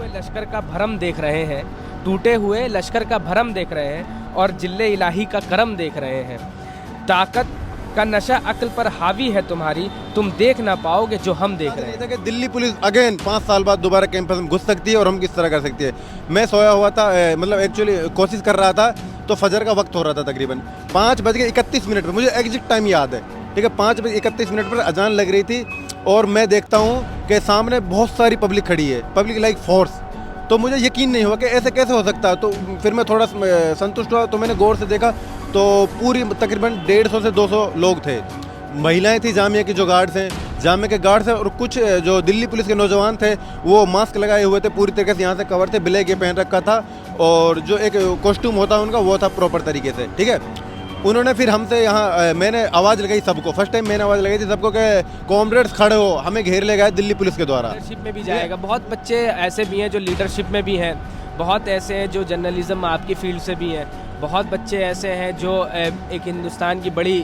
हुए लश्कर का भरम देख रहे हैं, टूटे हुए लश्कर का भरम देख रहे हैं और जिल्ले इलाही का करम देख रहे हैं। ताकत का नशा अक्ल पर हावी है तुम्हारी, तुम देख ना पाओगे जो हम देख रहे हैं। कि दिल्ली पुलिस अगेन 5 साल बाद दोबारा कैंपस में घुस सकती है और हम किस तरह कर सकती है। मैं सोया हुआ था, मतलब एक्चुअली कोशिश कर रहा था, तो फजर का वक्त हो रहा था तकरीबन 5:31 पर, मुझे एग्जैक्ट टाइम याद है, ठीक है। 5:31 पर अजान लग रही थी और मैं देखता हूँ कि सामने बहुत सारी पब्लिक खड़ी है, पब्लिक लाइक फोर्स। तो मुझे यकीन नहीं हुआ कि ऐसे कैसे हो सकता है। तो फिर मैं थोड़ा संतुष्ट हुआ, तो मैंने गौर से देखा तो पूरी तकरीबन 150 से 200 लोग थे। महिलाएं थी जामिया की जो गार्ड्स हैं, जामिया के गार्ड्स हैं, और कुछ जो दिल्ली पुलिस के नौजवान थे वो मास्क लगाए हुए थे, पूरी तरीके से यहाँ से कवर थे, ब्लैक ये पहन रखा था, और जो एक कॉस्ट्यूम होता है उनका वो था प्रॉपर तरीके से, ठीक है। उन्होंने फिर हमसे यहाँ मैंने आवाज़ लगाई सबको, फर्स्ट टाइम मैंने आवाज़ लगाई थी सबको कि कॉमरेड्स खड़े हो, हमें घेर ले गए दिल्ली पुलिस के द्वारा। लीडरशिप में भी जाएगा। बहुत बच्चे ऐसे भी हैं जो लीडरशिप में भी हैं, बहुत ऐसे हैं जो जर्नलिज्म आपकी फील्ड से भी हैं, बहुत बच्चे ऐसे हैं जो एक हिंदुस्तान की बड़ी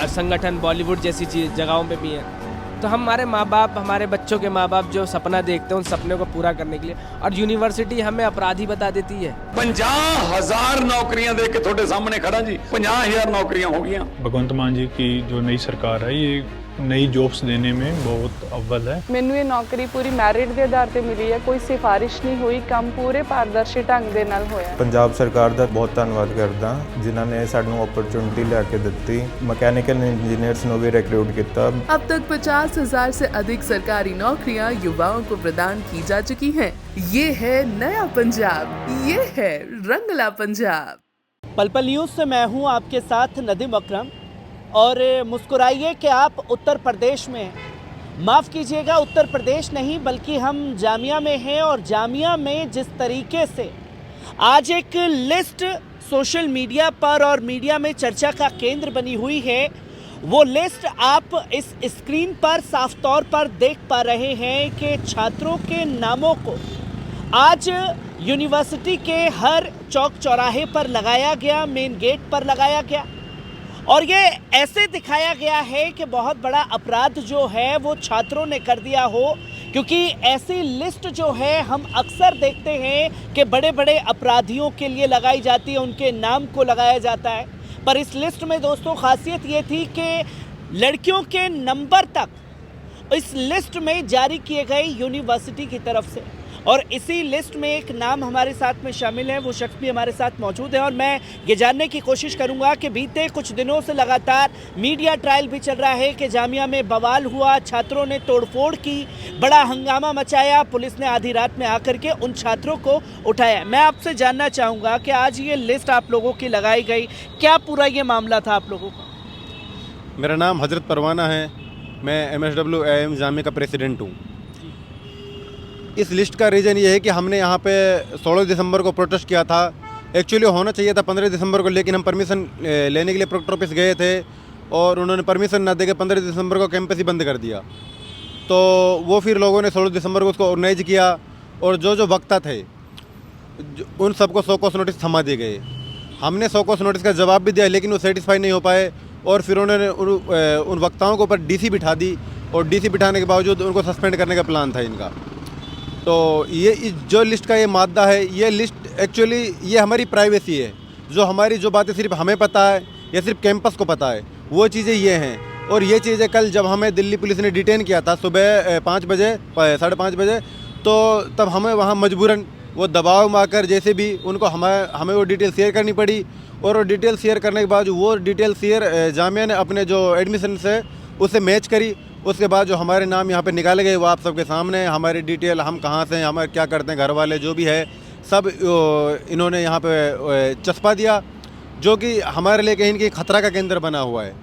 संगठन बॉलीवुड जैसी जगहों पे भी हैं। तो हमारे माँ बाप, हमारे बच्चों के माँ बाप जो सपना देखते हैं उन सपने को पूरा करने के लिए, और यूनिवर्सिटी हमें अपराधी बता देती है। 50,000 नौकरियां दे के थोड़े सामने खड़ा जी, 50,000 नौकरियां हो गई। भगवंत मान जी की जो नई सरकार है ये नई जॉब्स देने में बहुत अव्वल है। ਮੈਨੂੰ ਇਹ ਨੌਕਰੀ ਪੂਰੀ ਮੈਰਿਟ ਦੇ ਆਧਾਰ ਤੇ ਮਿਲੀ ਹੈ, ਕੋਈ ਸਿਫਾਰਿਸ਼ ਨਹੀਂ ਹੋਈ, ਕੰਮ ਪੂਰੇ ਪਾਰਦਰਸ਼ੀ ਢੰਗ ਦੇ ਨਾਲ ਹੋਇਆ। ਪੰਜਾਬ ਸਰਕਾਰ ਦਾ ਬਹੁਤ ਧੰਨਵਾਦ ਕਰਦਾ ਜਿਨ੍ਹਾਂ ਨੇ ਸਾਨੂੰ ਓਪਰਚੁਨਿਟੀ ਲਿਆ ਕੇ ਦਿੱਤੀ, ਮਕੈਨੀਕਲ ਇੰजीनियर्स ਨੂੰ ਵੀ रिक्रूट किया। अब तक 50,000 से अधिक सरकारी नौकरियां युवाओं को प्रदान की जा चुकी हैं। ये है नया पंजाब, ये है रंगला पंजाब। पल पल न्यूज़ से मैं हूँ आपके साथ नदीम अकरम, और मुस्कुराइए कि आप उत्तर प्रदेश में हैं। माफ़ कीजिएगा, उत्तर प्रदेश नहीं बल्कि हम जामिया में हैं, और जामिया में जिस तरीके से आज एक लिस्ट सोशल मीडिया पर और मीडिया में चर्चा का केंद्र बनी हुई है, वो लिस्ट आप इस स्क्रीन पर साफ तौर पर देख पा रहे हैं कि छात्रों के नामों को आज यूनिवर्सिटी के हर चौक चौराहे पर लगाया गया, मेन गेट पर लगाया गया, और ये ऐसे दिखाया गया है कि बहुत बड़ा अपराध जो है वो छात्रों ने कर दिया हो, क्योंकि ऐसी लिस्ट जो है हम अक्सर देखते हैं कि बड़े बड़े अपराधियों के लिए लगाई जाती है, उनके नाम को लगाया जाता है। पर इस लिस्ट में दोस्तों खासियत ये थी कि लड़कियों के नंबर तक इस लिस्ट में जारी किए गए यूनिवर्सिटी की तरफ से, और इसी लिस्ट में एक नाम हमारे साथ में शामिल है, वो शख्स भी हमारे साथ मौजूद है, और मैं ये जानने की कोशिश करूंगा कि बीते कुछ दिनों से लगातार मीडिया ट्रायल भी चल रहा है कि जामिया में बवाल हुआ, छात्रों ने तोड़फोड़ की, बड़ा हंगामा मचाया, पुलिस ने आधी रात में आकर के उन छात्रों को उठाया। मैं आपसे जानना चाहूँगा कि आज ये लिस्ट आप लोगों की लगाई गई, क्या पूरा ये मामला था आप लोगों का? मेरा नाम हजरत परवाना है, मैं MSWAM जामिया का प्रेसिडेंट हूँ। इस लिस्ट का रीज़न ये है कि हमने यहाँ पे 16 दिसंबर को प्रोटेस्ट किया था। एक्चुअली होना चाहिए था 15 दिसंबर को, लेकिन हम परमिशन लेने के लिए प्रोक्टर ऑफिस गए थे और उन्होंने परमिशन ना देकर 15 दिसंबर को कैंपस ही बंद कर दिया। तो वो फिर लोगों ने 16 दिसंबर को उसको ऑर्गेनाइज किया, और जो जो वक्ता थे उन सबको 100 कोस नोटिस थमा दिए गए। हमने 100 कोस नोटिस का जवाब भी दिया, लेकिन वो सेटिस्फाई नहीं हो पाए, और फिर उन्होंने उन वक्ताओं के ऊपर DC बिठा दी, और DC बिठाने के बावजूद उनको सस्पेंड करने का प्लान था इनका। तो ये जो लिस्ट का ये मादा है, ये लिस्ट एक्चुअली ये हमारी प्राइवेसी है, जो हमारी जो बातें सिर्फ हमें पता है या सिर्फ कैंपस को पता है, वो चीज़ें ये हैं। और ये चीज़ें कल जब हमें दिल्ली पुलिस ने डिटेन किया था सुबह 5 बजे 5:30 बजे, तो तब हमें वहाँ मजबूरन वो दबाव में आकर जैसे भी उनको हमें वो डिटेल शेयर करनी पड़ी, और वो डिटेल शेयर करने के बाद वो डिटेल शेयर जामिया ने अपने जो एडमिशन से उससे मैच करी। उसके बाद जो हमारे नाम यहाँ पे निकाले गए वो आप सबके सामने, हमारी डिटेल, हम कहाँ से हैं, हमारे क्या करते हैं, घर वाले जो भी है सब इन्होंने यहाँ पे चस्पा दिया, जो कि हमारे लिए कहीं की खतरा का केंद्र बना हुआ है।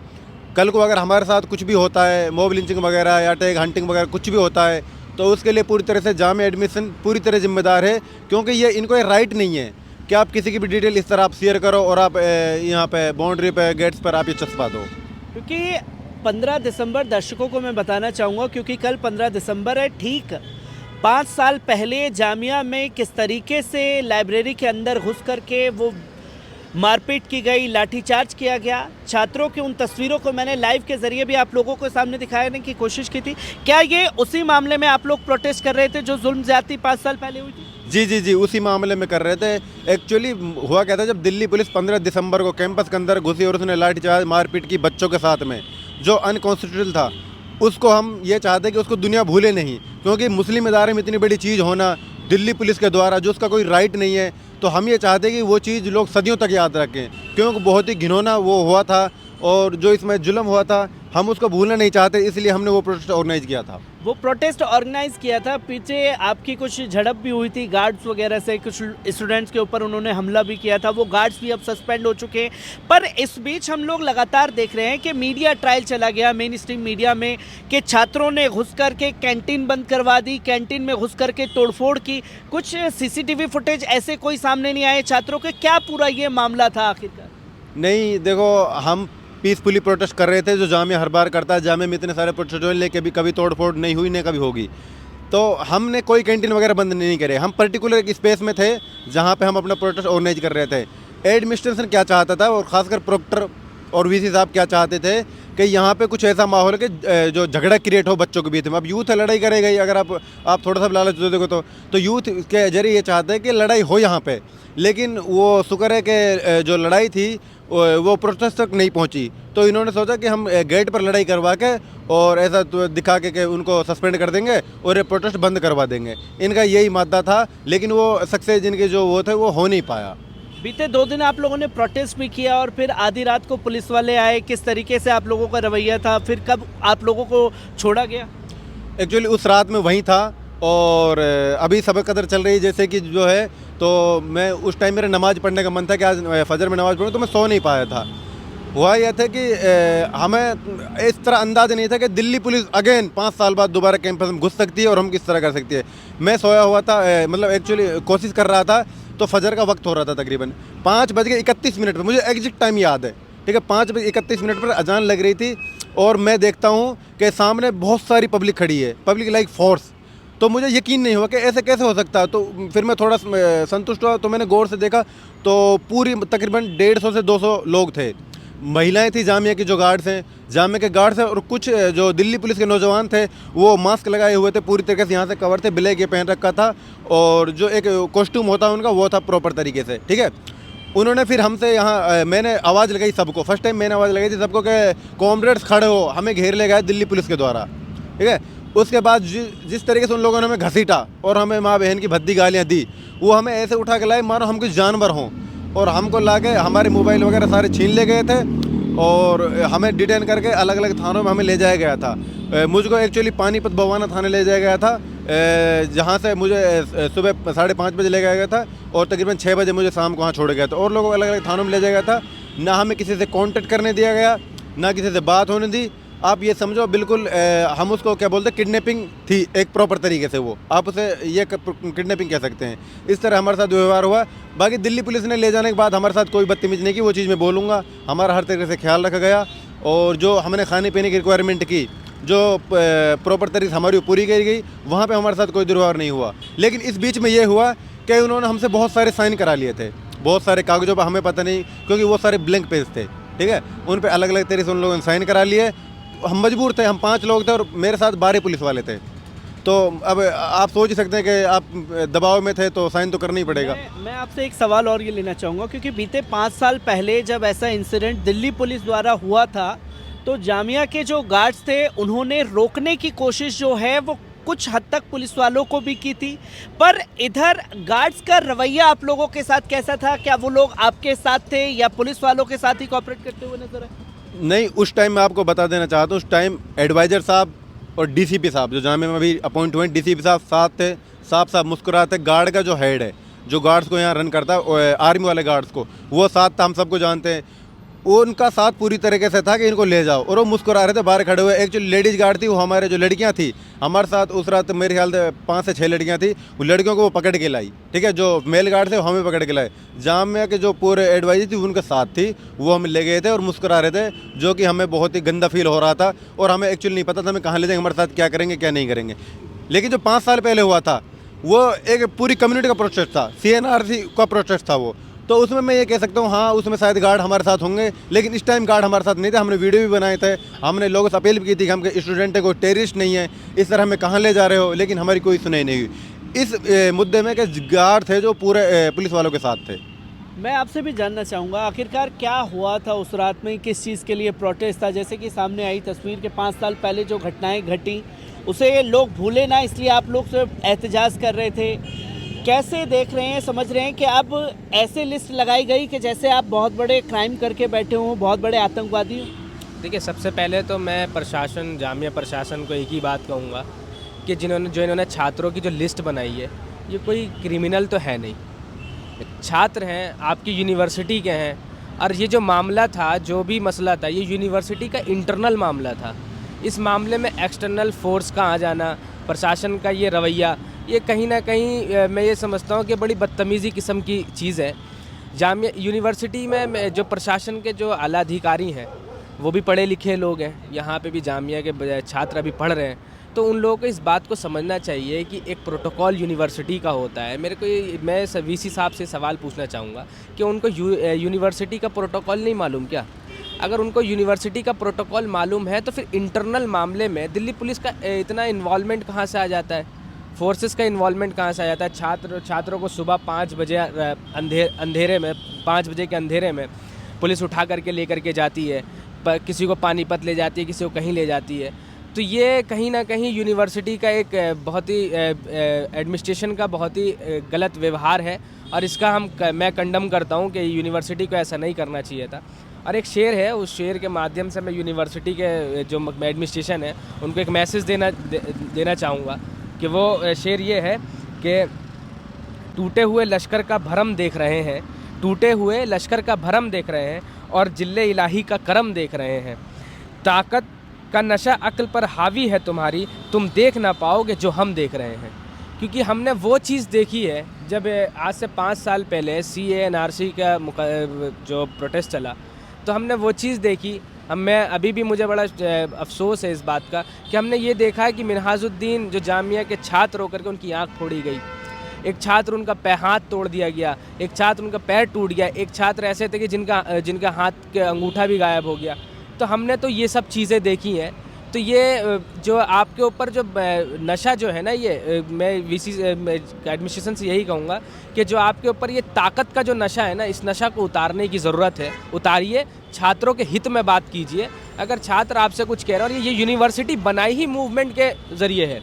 कल को अगर हमारे साथ कुछ भी होता है, मॉब लिंचिंग वगैरह या टैग हंटिंग वगैरह कुछ भी होता है, तो उसके लिए पूरी तरह से जामिया एडमिशन पूरी तरह जिम्मेदार है, क्योंकि ये इनको ये राइट नहीं है कि आप किसी की भी डिटेल इस तरह आप शेयर करो और आप यहाँ पे बाउंड्री पे गेट्स पर आप ये चस्पा दो। क्योंकि 15 दिसंबर दर्शकों को मैं बताना चाहूँगा, क्योंकि कल 15 दिसंबर है, ठीक 5 साल पहले जामिया में किस तरीके से लाइब्रेरी के अंदर घुस करके वो मारपीट की गई, लाठीचार्ज किया गया। छात्रों की उन तस्वीरों को मैंने लाइव के जरिए भी आप लोगों को सामने दिखाने की कोशिश की थी। क्या ये उसी मामले में आप लोग प्रोटेस्ट कर रहे थे जो जुल्म ज्यादती 5 साल पहले हुई थी? जी जी जी, उसी मामले में कर रहे थे। एक्चुअली हुआ क्या था, जब दिल्ली पुलिस 15 दिसंबर को कैंपस के अंदर घुसी और उसने लाठीचार्ज मारपीट की बच्चों के साथ में, जो अनकॉन्स्टिट्यूशनल था, उसको हम ये चाहते हैं कि उसको दुनिया भूले नहीं, क्योंकि मुस्लिम इदारे में इतनी बड़ी चीज़ होना दिल्ली पुलिस के द्वारा, जो उसका कोई राइट नहीं है, तो हम ये चाहते हैं कि वो चीज़ लोग सदियों तक याद रखें, क्योंकि बहुत ही घिनौना वो हुआ था और जो इसमें जुल्म हुआ था हम उसको भूलना नहीं चाहते, इसलिए हमने वो प्रोटेस्ट ऑर्गेनाइज किया था। वो प्रोटेस्ट ऑर्गेनाइज किया था, पीछे आपकी कुछ झड़प भी हुई थी गार्ड्स वगैरह से, कुछ स्टूडेंट्स के ऊपर उन्होंने हमला भी किया था, वो गार्ड्स भी अब सस्पेंड हो चुके हैं। पर इस बीच हम लोग लगातार देख रहे हैं कि मीडिया ट्रायल चला गया मेन स्ट्रीम मीडिया में कि छात्रों ने घुस करके कैंटीन बंद करवा दी, कैंटीन में घुस करके तोड़फोड़ की, कुछ सीसीटीवी फुटेज ऐसे कोई सामने नहीं आए छात्रों के। क्या पूरा ये मामला था आखिरकार? नहीं, देखो, हम पीसफुली प्रोटेस्ट कर रहे थे, जो जामिया हर बार करता है। जामिया में इतने सारे प्रोटेस्ट हुए, लेकिन कभी तोड़ फोड़ नहीं हुई, नहीं कभी होगी। तो हमने कोई कैंटीन वगैरह बंद नहीं करे, हम पर्टिकुलर एक स्पेस में थे जहाँ पे हम अपना प्रोटेस्ट ऑर्गेनाइज कर रहे थे। एडमिनिस्ट्रेशन क्या चाहता था और ख़ासकर प्रोक्टर और वीसी साहब क्या चाहते थे कि यहाँ पे कुछ ऐसा माहौल है कि जो झगड़ा क्रिएट हो बच्चों के बीच में। अब यूथ लड़ाई करेगा ही, अगर आप थोड़ा सा लालच दे देखो तो यूथ के जरिए ये चाहते हैं कि लड़ाई हो यहाँ पे, लेकिन वो शुक्र है कि जो लड़ाई थी वो प्रोटेस्ट तक नहीं पहुंची। तो इन्होंने सोचा कि हम गेट पर लड़ाई करवा के और ऐसा दिखा के उनको सस्पेंड कर देंगे और ये प्रोटेस्ट बंद करवा देंगे। इनका यही मादा था, लेकिन वो सक्सेस जिनके जो वो थे वो हो नहीं पाया। बीते 2 दिन आप लोगों ने प्रोटेस्ट भी किया और फिर आधी रात को पुलिस वाले आए, किस तरीके से आप लोगों का रवैया था, फिर कब आप लोगों को छोड़ा गया? एक्चुअली उस रात में वहीं था और अभी सबक कदर चल रही है, जैसे कि जो है, तो मैं उस टाइम मेरा नमाज़ पढ़ने का मन था कि आज फजर में नमाज़ पढ़ूँ, तो मैं सो नहीं पाया था। हुआ यह था कि हमें इस तरह अंदाज़ा नहीं था कि दिल्ली पुलिस अगेन 5 साल बाद दोबारा कैंपस में घुस सकती है और हम किस तरह कर सकती है। मैं सोया हुआ था, मतलब एक्चुअली कोशिश कर रहा था, तो फजर का वक्त हो रहा था तकरीबन 5:31 पर, मुझे एग्जैक्ट टाइम याद है, ठीक है। 5:31 पर अजान लग रही थी और मैं देखता हूँ कि सामने बहुत सारी पब्लिक खड़ी है, पब्लिक लाइक फोर्स। तो मुझे यकीन नहीं हुआ कि ऐसे कैसे हो सकता है। तो फिर मैं थोड़ा संतुष्ट हुआ, तो मैंने गौर से देखा तो पूरी तकरीबन 150 से 200 लोग थे। महिलाएं थी जामिया की जो गार्ड्स हैं, जामिया के गार्ड्स हैं, और कुछ जो दिल्ली पुलिस के नौजवान थे वो मास्क लगाए हुए थे, पूरी तरीके से यहाँ से कवर थे, ब्लैक ये पहन रखा था, और जो एक कॉस्ट्यूम होता है उनका वो था प्रॉपर तरीके से, ठीक है। उन्होंने फिर हमसे यहाँ मैंने आवाज़ लगाई सबको, फर्स्ट टाइम मैंने आवाज़ लगाई थी सबको कि कॉमरेड्स खड़े हो, हमें घेर ले गए दिल्ली पुलिस के द्वारा, ठीक है। उसके बाद जिस तरीके से उन लोगों ने हमें घसीटा और हमें माँ बहन की भद्दी गालियाँ दी, वो हमें ऐसे उठा के लाए मानो हम कुछ जानवर हों, और हमको ला के हमारे मोबाइल वगैरह सारे छीन ले गए थे और हमें डिटेन करके अलग अलग थानों में हमें ले जाया गया था। मुझको एक्चुअली पानीपत बवाना थाने ले जाया गया था, जहाँ से मुझे सुबह 5:30 बजे ले जाया गया था और तकरीबन 6 बजे मुझे शाम को वहाँ छोड़ गया था। और लोगों को अलग अलग थानों में ले जाया गया था, ना हमें किसी से कॉन्टेक्ट करने दिया गया, ना किसी से बात होने दी। आप ये समझो बिल्कुल हम उसको क्या बोलते हैं, किडनैपिंग थी एक प्रॉपर तरीके से, वो आप उसे ये किडनैपिंग कह सकते हैं। इस तरह हमारे साथ व्यवहार हुआ। बाकी दिल्ली पुलिस ने ले जाने के बाद हमारे साथ कोई बदतमीज़ी नहीं की, वो चीज़ मैं बोलूँगा। हमारा हर तरीके से ख्याल रखा गया और जो हमने खाने पीने की रिक्वायरमेंट की, जो प्रॉपर तरीके से हमारी पूरी की गई, वहाँ पर हमारे साथ कोई दुर्व्यवहार नहीं हुआ। लेकिन इस बीच में ये हुआ कि उन्होंने हमसे बहुत सारे साइन करा लिए थे, बहुत सारे कागज़ों पर, हमें पता नहीं, क्योंकि वो सारे ब्लैंक पेज थे, ठीक है। उन पर अलग अलग तरीके से उन लोगों ने साइन करा लिए। हम मजबूर थे, हम 5 लोग थे और मेरे साथ 12 पुलिस वाले थे। तो अब आप सोच ही सकते हैं कि आप दबाव में थे तो साइन तो करना ही पड़ेगा। मैं आपसे एक सवाल और ये लेना चाहूँगा, क्योंकि बीते 5 साल पहले जब ऐसा इंसिडेंट दिल्ली पुलिस द्वारा हुआ था, तो जामिया के जो गार्ड्स थे उन्होंने रोकने की कोशिश जो है वो कुछ हद तक पुलिस वालों को भी की थी, पर इधर गार्ड्स का रवैया आप लोगों के साथ कैसा था? क्या वो लोग आपके साथ थे या पुलिस वालों के साथ ही कोऑपरेट करते हुए नजर आए? नहीं, उस टाइम मैं आपको बता देना चाहता हूँ, उस टाइम एडवाइज़र साहब और डीसीपी साहब जो जामिया में अभी अपॉइंट हुए, डीसीपी साहब साथ थे। साहब मुस्कुराते, गार्ड का जो हेड है, जो गार्ड्स को यहाँ रन करता है, आर्मी वाले गार्ड्स को, वो साथ था, हम सबको जानते हैं। उनका साथ पूरी तरीके से था कि इनको ले जाओ, और वो मुस्कुरा रहे थे बाहर खड़े हुए। एक्चुअली लेडीज़ गार्ड थी, वो हमारे जो लड़कियां थी हमारे साथ उस रात मेरे ख्याल से 5 से 6 लड़कियां थी, वो लड़कियों को वो पकड़ के लाई, ठीक है। जो मेल गार्ड थे वो हमें पकड़ के लाए। जामिया के जो पूरे एडवाइजर थी उनके साथ थी, वो हमें ले गए थे और मुस्कुरा रहे थे, जो कि हमें बहुत ही गंदा फील हो रहा था और हमें एक्चुअली नहीं पता था हमें कहाँ ले जाएंगे, हमारे साथ क्या करेंगे क्या नहीं करेंगे। लेकिन जो 5 साल पहले हुआ था वो एक पूरी कम्युनिटी का प्रोटेस्ट था, CNRC का प्रोटेस्ट था वो, तो उसमें मैं ये कह सकता हूँ हाँ उसमें शायद गार्ड हमारे साथ होंगे, लेकिन इस टाइम गार्ड हमारे साथ नहीं थे। हमने वीडियो भी बनाए थे, हमने लोगों से अपील भी की थी कि हम स्टूडेंट है, कोई टेररिस्ट नहीं है, इस तरह हमें कहाँ ले जा रहे हो, लेकिन हमारी कोई सुनाई नहीं हुई इस मुद्दे में कि गार्ड थे जो पूरे पुलिस वालों के साथ थे। मैं आपसे भी जानना चाहूँगा आखिरकार क्या हुआ था उस रात में, किस चीज़ के लिए प्रोटेस्ट था? जैसे कि सामने आई तस्वीर के 5 साल पहले जो घटनाएं घटी उसे लोग भूले ना, इसलिए आप लोग से एहतजाज कर रहे थे। कैसे देख रहे हैं, समझ रहे हैं कि अब ऐसे लिस्ट लगाई गई कि जैसे आप बहुत बड़े क्राइम करके बैठे हों, बहुत बड़े आतंकवादी हों? देखिए, सबसे पहले तो मैं प्रशासन, जामिया प्रशासन को एक ही बात कहूँगा कि इन्होंने छात्रों की जो लिस्ट बनाई है, ये कोई क्रिमिनल तो है नहीं, छात्र हैं, आपकी यूनिवर्सिटी के हैं। और ये जो मामला था, जो भी मसला था, ये यूनिवर्सिटी का इंटरनल मामला था। इस मामले में एक्सटर्नल फोर्स का आ जाना, प्रशासन का ये रवैया, ये कहीं ना कहीं मैं ये समझता हूँ कि बड़ी बदतमीज़ी किस्म की चीज़ है। जामिया यूनिवर्सिटी में जो प्रशासन के जो आला अधिकारी हैं वो भी पढ़े लिखे लोग हैं, यहाँ पे भी जामिया के छात्र अभी पढ़ रहे हैं, तो उन लोगों को इस बात को समझना चाहिए कि एक प्रोटोकॉल यूनिवर्सिटी का होता है। मैं वीसी साहब से सवाल पूछना चाहूँगा कि उनको यूनिवर्सिटी का प्रोटोकॉल नहीं मालूम क्या? अगर उनको यूनिवर्सिटी का प्रोटोकॉल मालूम है तो फिर इंटरनल मामले में दिल्ली पुलिस का इतना इन्वॉल्वमेंट कहाँ से आ जाता है, फोर्सेस का इन्वॉल्वमेंट कहाँ से आ जाता है? छात्रों को सुबह 5 बजे अंधेरे में 5 बजे के अंधेरे में पुलिस उठा करके लेकर के जाती है, किसी को पानीपत ले जाती है, किसी को कहीं ले जाती है। तो ये कहीं ना कहीं यूनिवर्सिटी का एक बहुत ही एडमिनिस्ट्रेशन का बहुत ही गलत व्यवहार है, और इसका मैं कंडम करता हूँ कि यूनिवर्सिटी को ऐसा नहीं करना चाहिए था। और एक शेर है, उस शेर के माध्यम से मैं यूनिवर्सिटी के जो एडमिनिस्ट्रेशन है उनको एक मैसेज देना चाहूँगा कि वो शेर ये है कि टूटे हुए लश्कर का भरम देख रहे हैं, टूटे हुए लश्कर का भरम देख रहे हैं और जिल्ले इलाही का करम देख रहे हैं। ताकत का नशा अक्ल पर हावी है तुम्हारी, तुम देख ना पाओगे जो हम देख रहे हैं। क्योंकि हमने वो चीज़ देखी है जब आज से 5 साल पहले CAA NRC का जो प्रोटेस्ट चला, तो हमने वो चीज़ देखी। मैं अभी भी मुझे बड़ा अफसोस है इस बात का कि हमने ये देखा है कि मिनहाजुद्दीन जो जामिया के छात्र होकर के उनकी आँख फोड़ी गई, एक छात्र उनका हाथ तोड़ दिया गया, एक छात्र उनका पैर टूट गया, एक छात्र ऐसे थे कि जिनका हाथ के अंगूठा भी गायब हो गया। तो हमने तो ये सब चीज़ें देखी हैं। तो ये जो आपके ऊपर जो नशा जो है ना, ये मैं VC एडमिनिस्ट्रेशन से यही कहूँगा कि जो आपके ऊपर ये ताकत का जो नशा है ना, इस नशा को उतारने की ज़रूरत है। उतारिए, छात्रों के हित में बात कीजिए। अगर छात्र आपसे कुछ कह रहे हैं, और ये यूनिवर्सिटी बनाई ही मूवमेंट के ज़रिए है।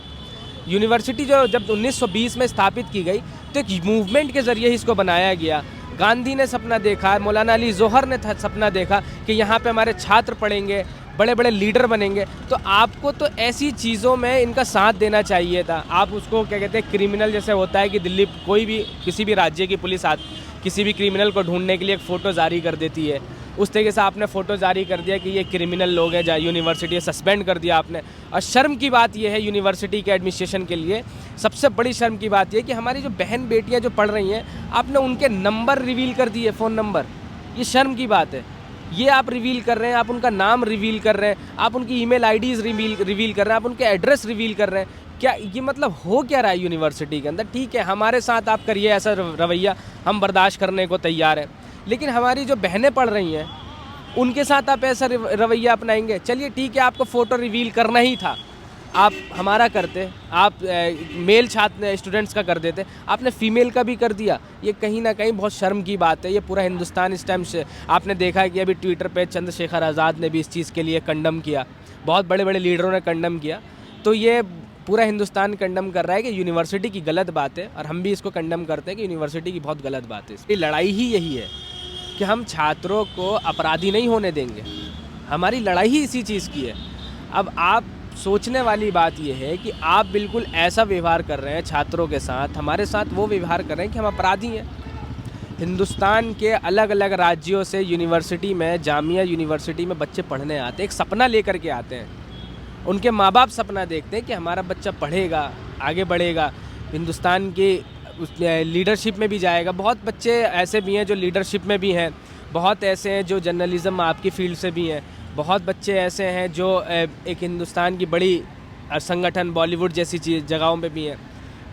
यूनिवर्सिटी जो जब 1920 में स्थापित की गई तो एक मूवमेंट के ज़रिए ही इसको बनाया गया। गांधी ने सपना देखा, मौलाना अली जौहर ने सपना देखा कि यहाँ पे हमारे छात्र पढ़ेंगे, बड़े बड़े लीडर बनेंगे। तो आपको तो ऐसी चीज़ों में इनका साथ देना चाहिए था। आप उसको क्या कहते हैं, क्रिमिनल जैसे होता है कि दिल्ली कोई भी किसी भी राज्य की पुलिस किसी भी क्रिमिनल को ढूंढने के लिए एक फ़ोटो जारी कर देती है, उस तरीके से आपने फ़ोटो जारी कर दिया कि ये क्रिमिनल लोग हैं, जहाँ यूनिवर्सिटी सस्पेंड कर दिया आपने। और शर्म की बात यह है यूनिवर्सिटी के एडमिनिस्ट्रेशन के लिए, सबसे बड़ी शर्म की बात यह कि हमारी जो बहन बेटियां जो पढ़ रही हैं, आपने उनके नंबर रिवील कर दिए, फ़ोन नंबर। ये शर्म की बात है। ये आप रिवील कर रहे हैं, आप उनका नाम रिवील कर रहे हैं, आप उनकी ईमेल आईडीज़ रिवील कर रहे हैं, आप उनके एड्रेस रिवील कर रहे हैं। क्या ये मतलब हो क्या रहा है यूनिवर्सिटी के अंदर? ठीक है, हमारे साथ आप करिए ऐसा रवैया, हम बर्दाश्त करने को तैयार हैं, लेकिन हमारी जो बहनें पढ़ रही हैं उनके साथ आप ऐसा रवैया अपनाएंगे? चलिए ठीक है, आपको फ़ोटो रिवील करना ही था, आप हमारा करते, आप मेल छात्र स्टूडेंट्स का कर देते, आपने फ़ीमेल का भी कर दिया। ये कहीं ना कहीं बहुत शर्म की बात है। ये पूरा हिंदुस्तान इस टाइम से आपने देखा है कि अभी ट्विटर पे चंद्रशेखर आज़ाद ने भी इस चीज़ के लिए कंडम किया, बहुत बड़े बड़े लीडरों ने कंडम किया। तो ये पूरा हिंदुस्तान कंडम कर रहा है कि यूनिवर्सिटी की गलत बात है, और हम भी इसको कंडम करते हैं कि यूनिवर्सिटी की बहुत गलत बात है। इसकी लड़ाई ही यही है कि हम छात्रों को अपराधी नहीं होने देंगे। हमारी लड़ाई ही इसी चीज़ की है। अब आप सोचने वाली बात यह है कि आप बिल्कुल ऐसा व्यवहार कर रहे हैं छात्रों के साथ, हमारे साथ वो व्यवहार कर रहे हैं कि हम अपराधी हैं। हिंदुस्तान के अलग अलग राज्यों से यूनिवर्सिटी में, जामिया यूनिवर्सिटी में बच्चे पढ़ने आते हैं, एक सपना लेकर के आते हैं। उनके माँ बाप सपना देखते हैं कि हमारा बच्चा पढ़ेगा, आगे बढ़ेगा, हिंदुस्तान की लीडरशिप में भी जाएगा। बहुत बच्चे ऐसे भी हैं जो लीडरशिप में भी हैं, बहुत ऐसे हैं जो जर्नलिज़म आपकी फील्ड से भी हैं, बहुत बच्चे ऐसे हैं जो एक हिंदुस्तान की बड़ी संगठन बॉलीवुड जैसी जगहों पे भी हैं।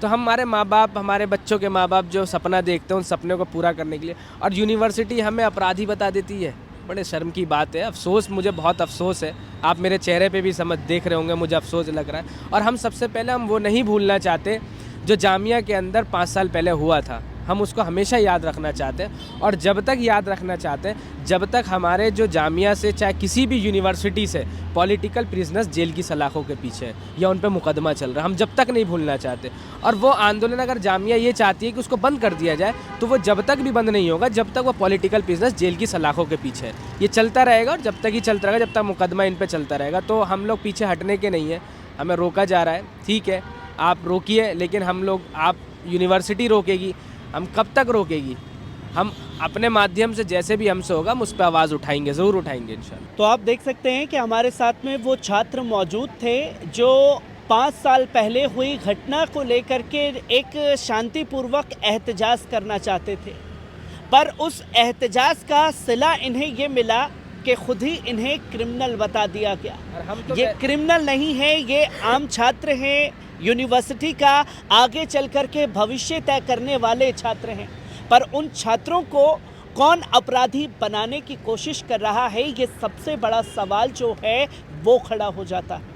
तो हमारे माँ बाप, हमारे बच्चों के माँ बाप जो सपना देखते हैं उन सपने को पूरा करने के लिए, और यूनिवर्सिटी हमें अपराधी बता देती है। बड़े शर्म की बात है, अफसोस, मुझे बहुत अफसोस है। आप मेरे चेहरे पे भी समझ देख रहे होंगे, मुझे अफसोस लग रहा है। और हम सबसे पहले हम वो नहीं भूलना चाहते जो जामिया के अंदर 5 साल पहले हुआ था, हम उसको हमेशा याद रखना चाहते हैं। और जब तक याद रखना चाहते हैं, जब तक हमारे जो जामिया से, चाहे किसी भी यूनिवर्सिटी से पॉलिटिकल प्रिजनर्स जेल की सलाखों के पीछे हैं या उन पे मुकदमा चल रहा है, हम जब तक नहीं भूलना चाहते। और वो आंदोलन अगर जामिया ये चाहती है कि उसको बंद कर दिया जाए, तो वो जब तक भी बंद नहीं होगा जब तक वो पॉलिटिकल प्रिजनर्स जेल की सलाखों के पीछे है। ये चलता रहेगा और जब तक ही चलता रहेगा, जब तक मुकदमा इन पर चलता रहेगा। तो हम लोग पीछे हटने के नहीं है, हमें रोका जा रहा है, ठीक है, आप रोकिए, लेकिन हम लोग, आप यूनिवर्सिटी रोकेगी, हम कब तक रोकेगी? हम अपने माध्यम से जैसे भी हमसे होगा हम उस पर आवाज़ उठाएंगे, ज़रूर उठाएंगे इंशाल्लाह। तो आप देख सकते हैं कि हमारे साथ में वो छात्र मौजूद थे जो 5 साल पहले हुई घटना को लेकर के एक शांतिपूर्वक एहतजाज करना चाहते थे, पर उस एहतजाज का सिला इन्हें ये मिला कि खुद ही इन्हें क्रिमिनल बता दिया गया। और हम तो ये क्रिमिनल नहीं है, ये आम छात्र हैं, यूनिवर्सिटी का आगे चल कर के भविष्य तय करने वाले छात्र हैं। पर उन छात्रों को कौन अपराधी बनाने की कोशिश कर रहा है, ये सबसे बड़ा सवाल जो है वो खड़ा हो जाता है।